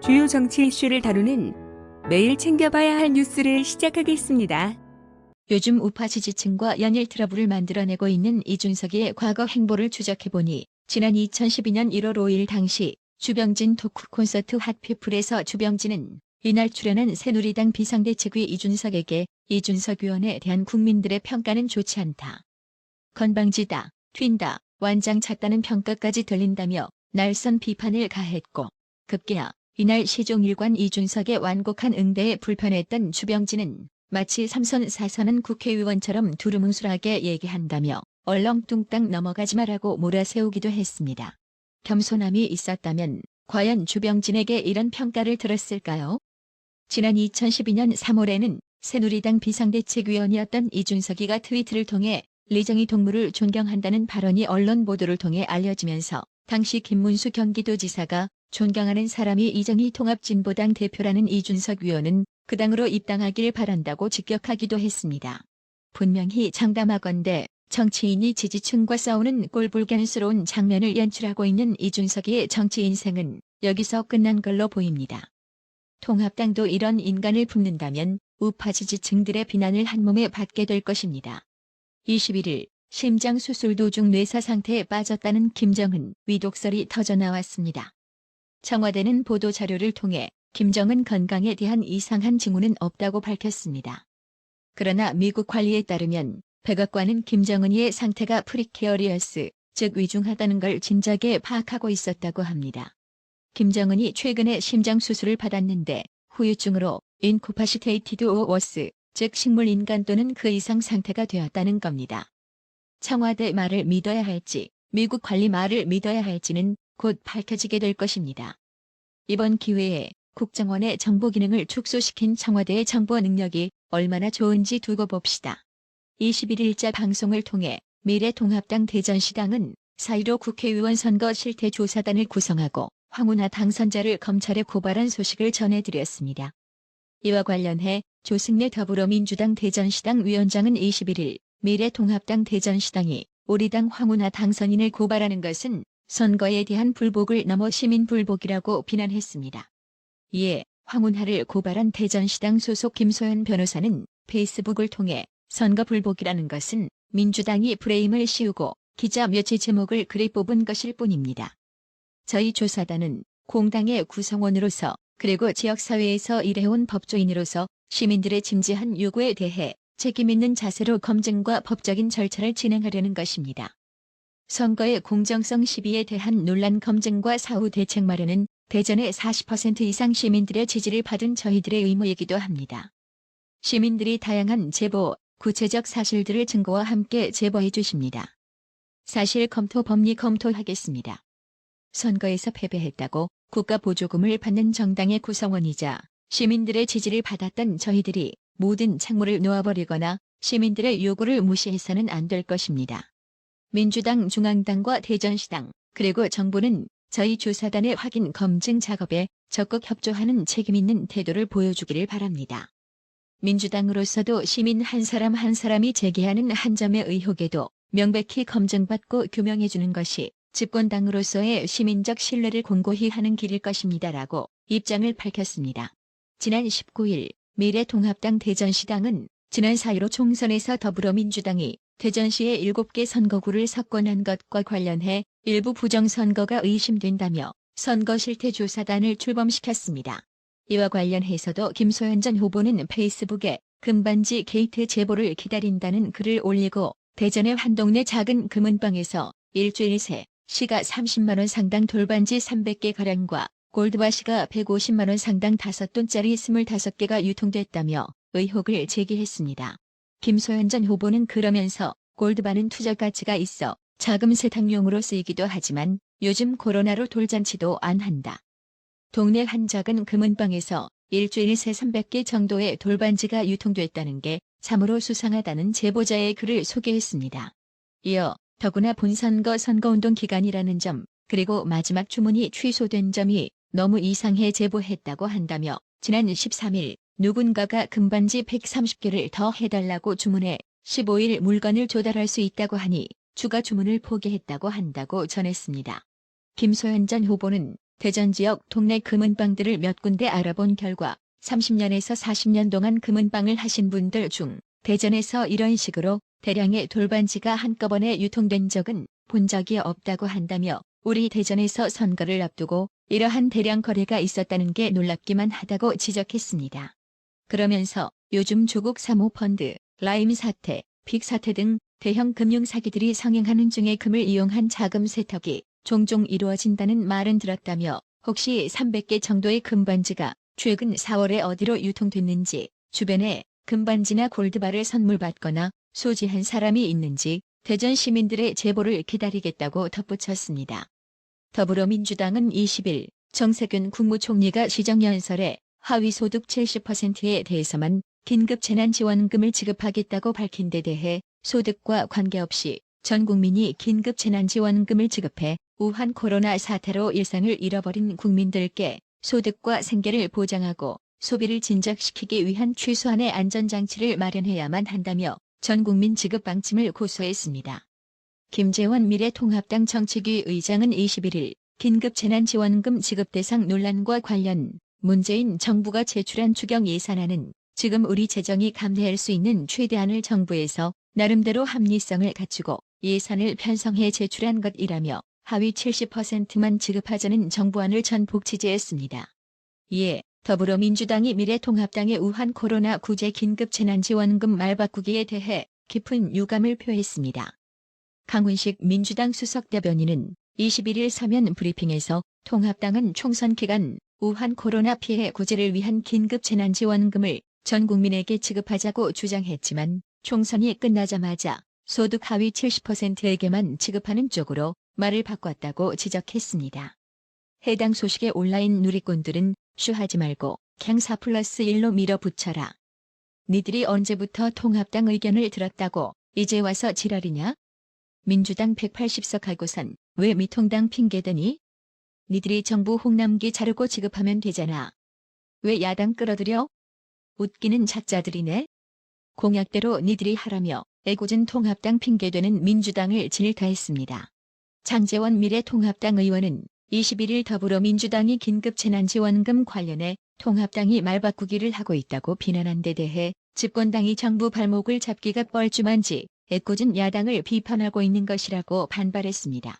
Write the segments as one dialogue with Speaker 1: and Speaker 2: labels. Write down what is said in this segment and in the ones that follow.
Speaker 1: 주요 정치 이슈를 다루는 매일 챙겨봐야 할 뉴스를 시작하겠습니다.
Speaker 2: 요즘 우파 지지층과 연일 트러블을 만들어내고 있는 이준석의 과거 행보를 추적해보니 지난 2012년 1월 5일 당시 주병진 토크 콘서트 핫피플에서 주병진은 이날 출연한 새누리당 비상대책위 이준석에게 이준석 의원에 대한 국민들의 평가는 좋지 않다. 건방지다, 튄다, 완장 찼다는 평가까지 들린다며 날선 비판을 가했고 급기야 이날 시종일관 이준석의 완곡한 응대에 불편했던 주병진은 마치 3선 4선은 국회의원처럼 두루뭉술하게 얘기한다며 얼렁뚱땅 넘어가지 마라고 몰아세우기도 했습니다. 겸손함이 있었다면 과연 주병진에게 이런 평가를 들었을까요? 지난 2012년 3월에는 새누리당 비상대책위원이었던 이준석이가 트위트를 통해 리정이 동물을 존경한다는 발언이 언론 보도를 통해 알려지면서 당시 김문수 경기도지사가 존경하는 사람이 이정희 통합진보당 대표라는 이준석 의원은 그 당으로 입당하길 바란다고 직격하기도 했습니다. 분명히 장담하건대 정치인이 지지층과 싸우는 꼴불견스러운 장면을 연출하고 있는 이준석의 정치 인생은 여기서 끝난 걸로 보입니다. 통합당도 이런 인간을 품는다면 우파 지지층들의 비난을 한몸에 받게 될 것입니다. 21일 심장 수술 도중 뇌사 상태에 빠졌다는 김정은 위독설이 터져나왔습니다. 청와대는 보도자료를 통해 김정은 건강에 대한 이상한 징후는 없다고 밝혔습니다. 그러나 미국 관리에 따르면 백악관은 김정은이의 상태가 프리케어리어스, 즉 위중하다는 걸 진작에 파악하고 있었다고 합니다. 김정은이 최근에 심장 수술을 받았는데 후유증으로 인코파시테이티드 오 워스, 즉 식물인간 또는 그 이상 상태가 되었다는 겁니다. 청와대 말을 믿어야 할지 미국 관리 말을 믿어야 할지는 곧 밝혀지게 될 것입니다. 이번 기회에 국정원의 정보 기능을 축소시킨 청와대의 정보 능력이 얼마나 좋은지 두고 봅시다. 21일자 방송을 통해 미래통합당 대전시당은 4.15 국회의원 선거 실태 조사단을 구성하고 황운하 당선자를 검찰에 고발한 소식을 전해드렸습니다. 이와 관련해 조승래 더불어민주당 대전시당 위원장은 21일 미래통합당 대전시당이 우리 당 황운하 당선인을 고발하는 것은 선거에 대한 불복을 넘어 시민 불복이라고 비난했습니다. 이에 황운하를 고발한 대전시당 소속 김소연 변호사는 페이스북을 통해 선거 불복이라는 것은 민주당이 프레임을 씌우고 기자 몇의 제목을 그리 뽑은 것일 뿐입니다. 저희 조사단은 공당의 구성원으로서 그리고 지역사회에서 일해온 법조인으로서 시민들의 진지한 요구에 대해 책임있는 자세로 검증과 법적인 절차를 진행하려는 것입니다. 선거의 공정성 시비에 대한 논란 검증과 사후 대책 마련은 대전의 40% 이상 시민들의 지지를 받은 저희들의 의무이기도 합니다. 시민들이 다양한 제보, 구체적 사실들을 증거와 함께 제보해 주십니다. 사실 검토 법리 검토하겠습니다. 선거에서 패배했다고 국가 보조금을 받는 정당의 구성원이자 시민들의 지지를 받았던 저희들이 모든 창문을 놓아버리거나 시민들의 요구를 무시해서는 안 될 것입니다. 민주당 중앙당과 대전시당 그리고 정부는 저희 조사단의 확인 검증 작업에 적극 협조하는 책임있는 태도를 보여주기를 바랍니다. 민주당으로서도 시민 한 사람 한 사람이 제기하는 한 점의 의혹에도 명백히 검증받고 규명해주는 것이 집권당으로서의 시민적 신뢰를 공고히 하는 길일 것입니다라고 입장을 밝혔습니다. 지난 19일 미래통합당 대전시당은 지난 4.15 총선에서 더불어민주당이 대전시의 7개 선거구를 석권한 것과 관련해 일부 부정선거가 의심된다며 선거실태조사단을 출범시켰습니다. 이와 관련해서도 김소연 전 후보는 페이스북에 금반지 게이트 제보를 기다린다는 글을 올리고 대전의 한 동네 작은 금은방에서 일주일 새 시가 30만원 상당 돌반지 300개가량과 골드바시가 150만원 상당 5돈짜리 25개가 유통됐다며 의혹을 제기했습니다. 김소연 전 후보는 그러면서 골드바는 투자 가치가 있어 자금 세탁용으로 쓰이기도 하지만 요즘 코로나로 돌잔치도 안 한다. 동네 한 작은 금은방에서 일주일 새 300개 정도의 돌반지가 유통됐다는 게 참으로 수상하다는 제보자의 글을 소개했습니다. 이어 더구나 본선거 선거운동 기간이라는 점 그리고 마지막 주문이 취소된 점이 너무 이상해 제보했다고 한다며 지난 13일 누군가가 금반지 130개를 더 해달라고 주문해 15일 물건을 조달할 수 있다고 하니 추가 주문을 포기했다고 한다고 전했습니다. 김소연 전 후보는 대전 지역 동네 금은방들을 몇 군데 알아본 결과 30년에서 40년 동안 금은방을 하신 분들 중 대전에서 이런 식으로 대량의 돌반지가 한꺼번에 유통된 적은 본 적이 없다고 한다며 우리 대전에서 선거를 앞두고 이러한 대량 거래가 있었다는 게 놀랍기만 하다고 지적했습니다. 그러면서 요즘 조국 사모펀드, 라임 사태, 빅 사태 등 대형 금융 사기들이 성행하는 중에 금을 이용한 자금 세탁이 종종 이루어진다는 말은 들었다며 혹시 300개 정도의 금반지가 최근 4월에 어디로 유통됐는지, 주변에 금반지나 골드바를 선물 받거나 소지한 사람이 있는지 대전 시민들의 제보를 기다리겠다고 덧붙였습니다. 더불어민주당은 20일 정세균 국무총리가 시정연설에 하위소득 70%에 대해서만 긴급재난지원금을 지급하겠다고 밝힌 데 대해 소득과 관계없이 전 국민이 긴급재난지원금을 지급해 우한 코로나 사태로 일상을 잃어버린 국민들께 소득과 생계를 보장하고 소비를 진작시키기 위한 최소한의 안전장치를 마련해야만 한다며 전 국민 지급 방침을 고소했습니다. 김재원 미래통합당 정책위 의장은 21일 긴급재난지원금 지급 대상 논란과 관련 문재인 정부가 제출한 추경 예산안은 지금 우리 재정이 감내할 수 있는 최대한을 정부에서 나름대로 합리성을 갖추고 예산을 편성해 제출한 것이라며 하위 70%만 지급하자는 정부안을 전폭 지지했습니다. 이에 더불어민주당이 미래통합당의 우한 코로나 구제 긴급재난지원금 말바꾸기에 대해 깊은 유감을 표했습니다. 강훈식 민주당 수석대변인은 21일 서면 브리핑에서 통합당은 총선 기간 우한 코로나 피해 구제를 위한 긴급재난지원금을 전 국민에게 지급하자고 주장했지만 총선이 끝나자마자 소득 하위 70%에게만 지급하는 쪽으로 말을 바꿨다고 지적했습니다. 해당 소식에 온라인 누리꾼들은 쇼하지 말고 갱 4+1로 밀어붙여라. 니들이 언제부터 통합당 의견을 들었다고 이제 와서 지랄이냐? 민주당 180석 하고선 왜 미통당 핑계대니? 니들이 정부 홍남기 자르고 지급하면 되잖아. 왜 야당 끌어들여? 웃기는 작자들이네. 공약대로 니들이 하라며 애꿎은 통합당 핑계대는 민주당을 질타했습니다. 장제원 미래통합당 의원은 21일 더불어민주당이 긴급재난지원금 관련해 통합당이 말바꾸기를 하고 있다고 비난한 데 대해 집권당이 정부 발목을 잡기가 뻘쭘한지 애꿎은 야당을 비판하고 있는 것이라고 반발했습니다.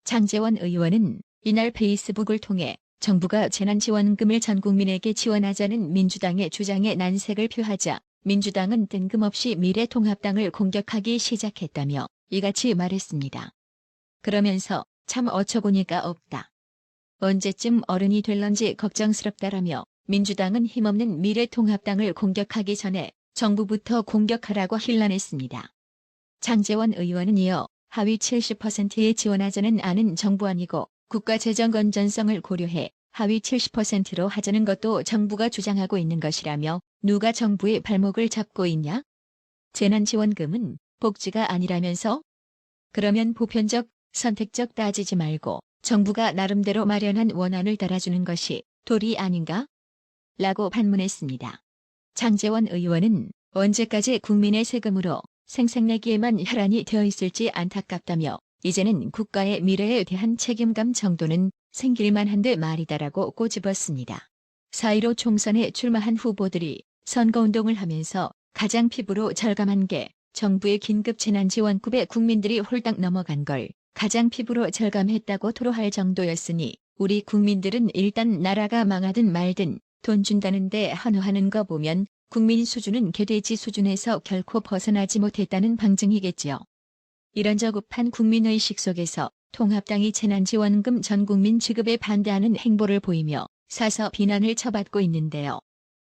Speaker 2: 장제원 의원은 이날 페이스북을 통해 정부가 재난지원금을 전 국민에게 지원하자는 민주당의 주장에 난색을 표하자 민주당은 뜬금없이 미래통합당을 공격하기 시작했다며 이같이 말했습니다. 그러면서 참 어처구니가 없다. 언제쯤 어른이 될런지 걱정스럽다라며 민주당은 힘없는 미래통합당을 공격하기 전에 정부부터 공격하라고 hir난했습니다. 장제원 의원은 이어 하위 70%에 지원하자는 안은 정부안이고 국가재정 건전성을 고려해 하위 70%로 하자는 것도 정부가 주장하고 있는 것이라며 누가 정부의 발목을 잡고 있냐? 재난지원금은 복지가 아니라면서? 그러면 보편적, 선택적 따지지 말고 정부가 나름대로 마련한 원안을 달아주는 것이 도리 아닌가? 라고 반문했습니다. 장제원 의원은 언제까지 국민의 세금으로 생색내기에만 혈안이 되어 있을지 안타깝다며 이제는 국가의 미래에 대한 책임감 정도는 생길만 한데 말이다라고 꼬집었습니다. 4.15 총선에 출마한 후보들이 선거운동을 하면서 가장 피부로 절감한 게 정부의 긴급재난지원금에 국민들이 홀딱 넘어간 걸 가장 피부로 절감했다고 토로할 정도였으니 우리 국민들은 일단 나라가 망하든 말든 돈 준다는데 환호하는 거 보면 국민 수준은 개돼지 수준에서 결코 벗어나지 못했다는 방증이겠지요. 이런 저급한 국민의식 속에서 통합당이 재난지원금 전 국민 지급에 반대하는 행보를 보이며 사서 비난을 처받고 있는데요.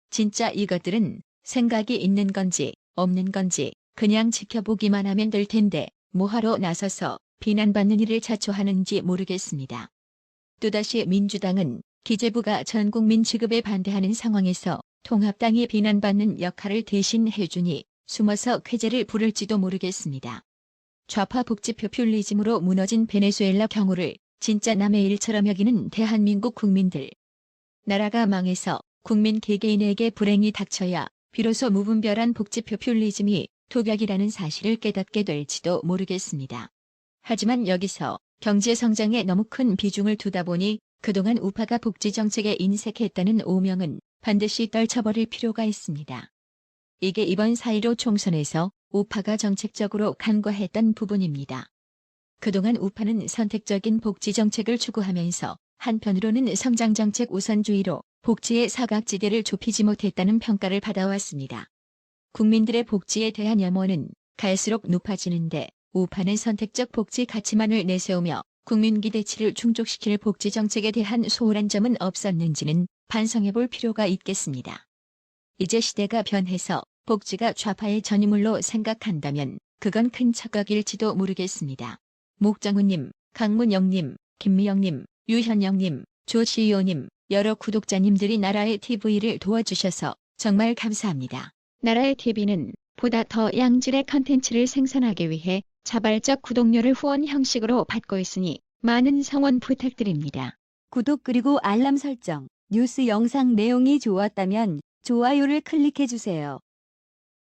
Speaker 2: 진짜 이것들은 생각이 있는 건지 없는 건지 그냥 지켜보기만 하면 될 텐데 뭐하러 나서서 비난받는 일을 자초하는지 모르겠습니다. 또다시 민주당은 기재부가 전 국민 지급에 반대하는 상황에서 통합당이 비난받는 역할을 대신 해주니 숨어서 쾌재를 부를지도 모르겠습니다. 좌파 복지 포퓰리즘으로 무너진 베네수엘라 경우를 진짜 남의 일처럼 여기는 대한민국 국민들. 나라가 망해서 국민 개개인에게 불행이 닥쳐야 비로소 무분별한 복지 포퓰리즘이 독약이라는 사실을 깨닫게 될지도 모르겠습니다. 하지만 여기서 경제 성장에 너무 큰 비중을 두다 보니 그동안 우파가 복지 정책에 인색했다는 오명은 반드시 떨쳐버릴 필요가 있습니다. 이게 이번 4.15 총선에서 우파가 정책적으로 간과했던 부분입니다. 그동안 우파는 선택적인 복지 정책을 추구하면서 한편으로는 성장 정책 우선주의로 복지의 사각지대를 좁히지 못했다는 평가를 받아왔습니다. 국민들의 복지에 대한 염원은 갈수록 높아지는데 우파는 선택적 복지 가치만을 내세우며 국민 기대치를 충족시킬 복지 정책에 대한 소홀한 점은 없었는지는 반성해볼 필요가 있겠습니다. 이제 시대가 변해서 복지가 좌파의 전유물로 생각한다면 그건 큰 착각일지도 모르겠습니다. 목정훈님, 강문영님, 김미영님, 유현영님, 조시효님, 여러 구독자님들이 나라의 TV를 도와주셔서 정말 감사합니다. 나라의 TV는 보다 더 양질의 컨텐츠를 생산하기 위해 자발적 구독료를 후원 형식으로 받고 있으니 많은 성원 부탁드립니다.
Speaker 3: 구독 그리고 알람 설정, 뉴스 영상 내용이 좋았다면 좋아요를 클릭해주세요.